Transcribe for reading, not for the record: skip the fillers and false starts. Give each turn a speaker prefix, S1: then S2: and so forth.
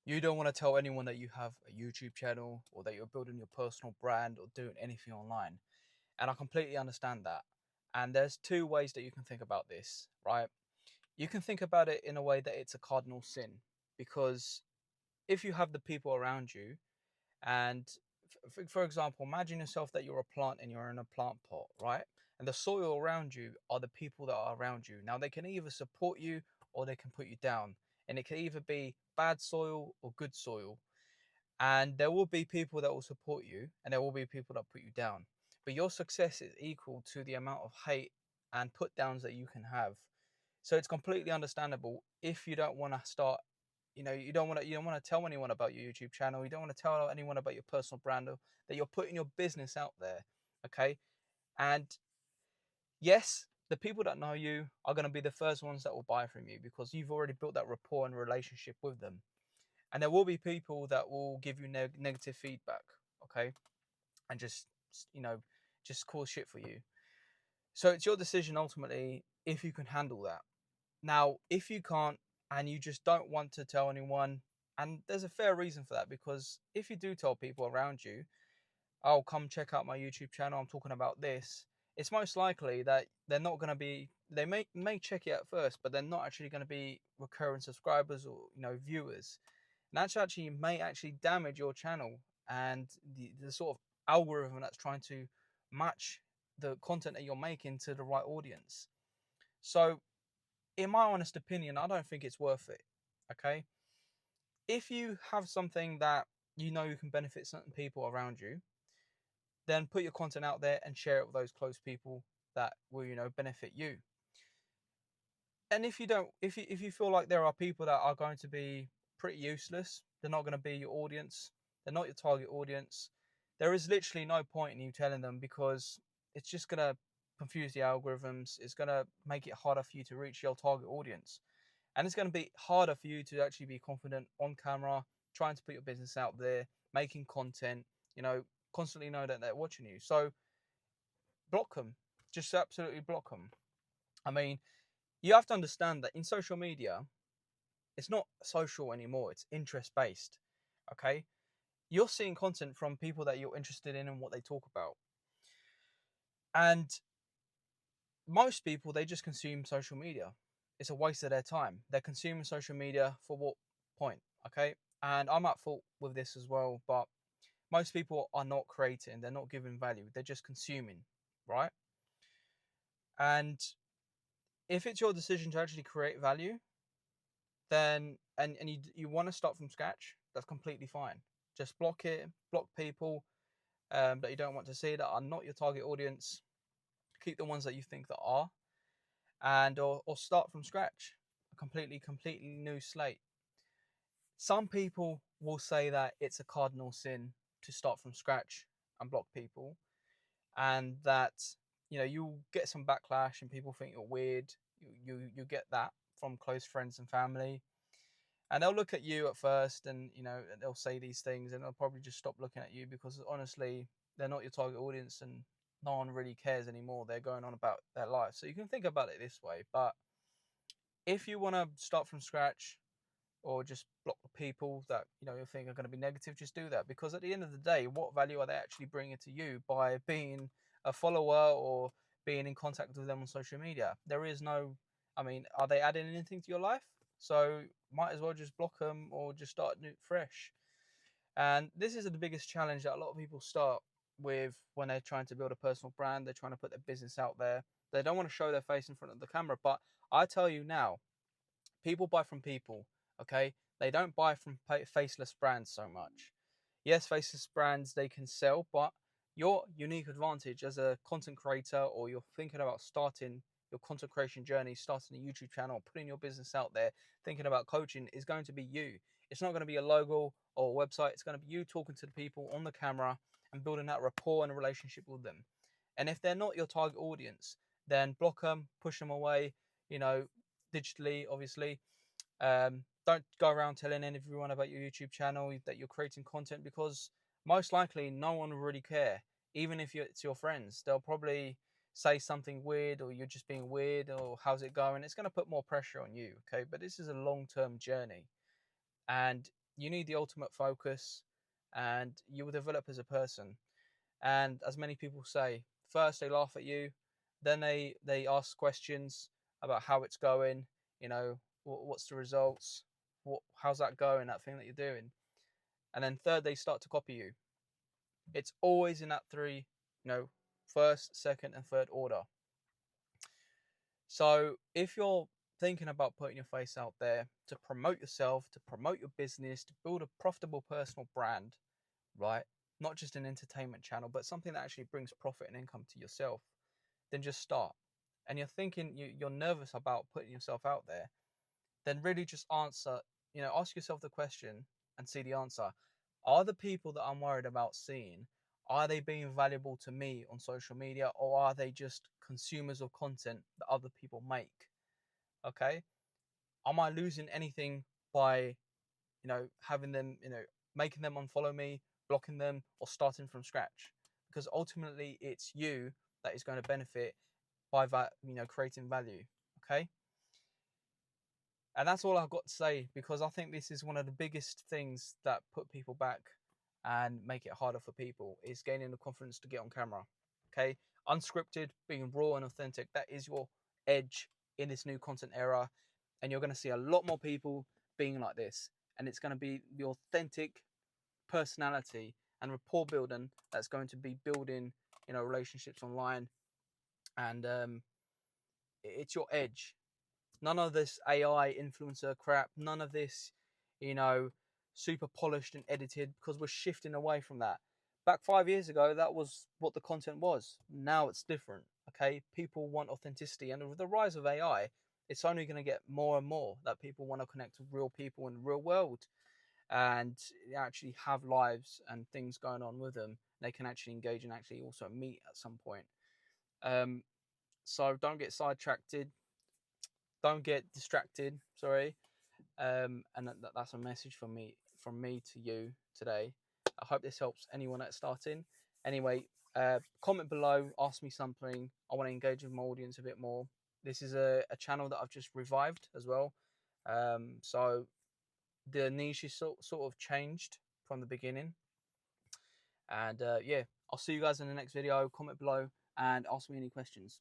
S1: You don't want to tell anyone that you have a YouTube channel or that you're building your personal brand or doing anything online. And I completely understand that. And there's two ways that you can think about this, right? You can think about it in a way that it's a cardinal sin, because if you have the people around you, and for example, imagine yourself that you're a plant and you're in a plant pot, right? And the soil around you are the people that are around you. Now, they can either support you or they can put you down. And it can either be bad soil or good soil. And there will be people that will support you and there will be people that put you down. But your success is equal to the amount of hate and put downs that you can have. So it's completely understandable if you don't want to start, you don't want to tell anyone about your YouTube channel. You don't want to tell anyone about your personal brand, or that you're putting your business out there. Okay. And yes, the people that know you are going to be the first ones that will buy from you because you've already built that rapport and relationship with them. And there will be people that will give you negative feedback. Okay. And you know, just cause shit for you. So it's your decision ultimately if you can handle that. Now, if you can't and you just don't want to tell anyone, and there's a fair reason for that, because if you do tell people around you, "Oh, come check out my YouTube channel, I'm talking about this," it's most likely that they're not going to be, they may check it at first, but they're not actually going to be recurring subscribers or, viewers. And that's actually may actually damage your channel and the sort of algorithm that's trying to match the content that you're making to the right audience. So in my honest opinion, I don't think it's worth it. Okay. If you have something that you can benefit certain people around you, then put your content out there and share it with those close people that will, benefit you. And if you don't, if you feel like there are people that are going to be pretty useless, they're not going to be your audience, they're not your target audience, there is literally no point in you telling them, because it's just going to confuse the algorithms. It's going to make it harder for you to reach your target audience. And it's going to be harder for you to actually be confident on camera, trying to put your business out there, making content, constantly know that they're watching you. So block them. Just absolutely block them. I mean, you have to understand that in social media, it's not social anymore. It's interest based. Okay. You're seeing content from people that you're interested in and what they talk about. And most people, they just consume social media. It's a waste of their time. They're consuming social media for what point? Okay. And I'm at fault with this as well, but most people are not creating, they're not giving value, they're just consuming, right? And if it's your decision to actually create value, then and you want to start from scratch, that's completely fine. Just block it, block people that you don't want to see, that are not your target audience. Keep the ones that you think that are, and or start from scratch, a completely new slate. Some people will say that it's a cardinal sin to start from scratch and block people, and that you'll get some backlash and people think you're weird. You get that from close friends and family, and they'll look at you at first, and they'll say these things, and they'll probably just stop looking at you, because honestly they're not your target audience and no one really cares anymore. They're going on about their life. So you can think about it this way. But if you want to start from scratch, or just block the people that you think are going to be negative, just do that, because at the end of the day, what value are they actually bringing to you by being a follower or being in contact with them on social media? There is no, I mean, are they adding anything to your life? So might as well just block them or just start new fresh. And this is the biggest challenge that a lot of people start with when they're trying to build a personal brand. They're trying to put their business out there. They don't want to show their face in front of the camera. But I tell you now, people buy from people. Okay, they don't buy from faceless brands so much. Yes, faceless brands, they can sell, but your unique advantage as a content creator, or you're thinking about starting your content creation journey, starting a YouTube channel, putting your business out there, thinking about coaching, is going to be you. It's not going to be a logo or a website. It's going to be you talking to the people on the camera and building that rapport and a relationship with them. And if they're not your target audience, then block them, push them away, you know, digitally, obviously. Don't go around telling everyone about your YouTube channel that you're creating content, because most likely no one will really care. Even if it's your friends, they'll probably say something weird, or you're just being weird, or how's it going. It's going to put more pressure on you. Okay, but this is a long-term journey, and you need the ultimate focus, and you will develop as a person. And as many people say, first they laugh at you, then they ask questions about how it's going. You know, what's the results? How's that going? That thing that you're doing, and then third they start to copy you. It's always in that three, first, second, and third order. So if you're thinking about putting your face out there to promote yourself, to promote your business, to build a profitable personal brand, right? Not just an entertainment channel, but something that actually brings profit and income to yourself, then just start. And you're thinking you're nervous about putting yourself out there, then really just ask yourself the question and see the answer. Are the people that I'm worried about seeing, are they being valuable to me on social media, or are they just consumers of content that other people make? Okay. Am I losing anything by, having them, making them unfollow me, blocking them, or starting from scratch? Because ultimately it's you that is going to benefit by that, creating value. Okay. And that's all I've got to say, because I think this is one of the biggest things that put people back and make it harder for people, is gaining the confidence to get on camera. Okay. Unscripted, being raw and authentic, that is your edge in this new content era. And you're going to see a lot more people being like this. And it's going to be the authentic personality and rapport building that's going to be building, relationships online. And it's your edge. None of this AI influencer crap. None of this, you know, super polished and edited, because we're shifting away from that. Back 5 years ago, that was what the content was. Now it's different. Okay, people want authenticity, and with the rise of AI, it's only going to get more and more that people want to connect with real people in the real world, and actually have lives and things going on with them. They can actually engage and actually also meet at some point. Um, so don't get sidetracked, don't get distracted. Sorry, and that's a message from me to you today. I hope this helps anyone that's starting. Anyway, comment below, ask me something. I want to engage with my audience a bit more. This is a channel that I've just revived as well. So the niche is sort of changed from the beginning. And yeah, I'll see you guys in the next video. Comment below and ask me any questions.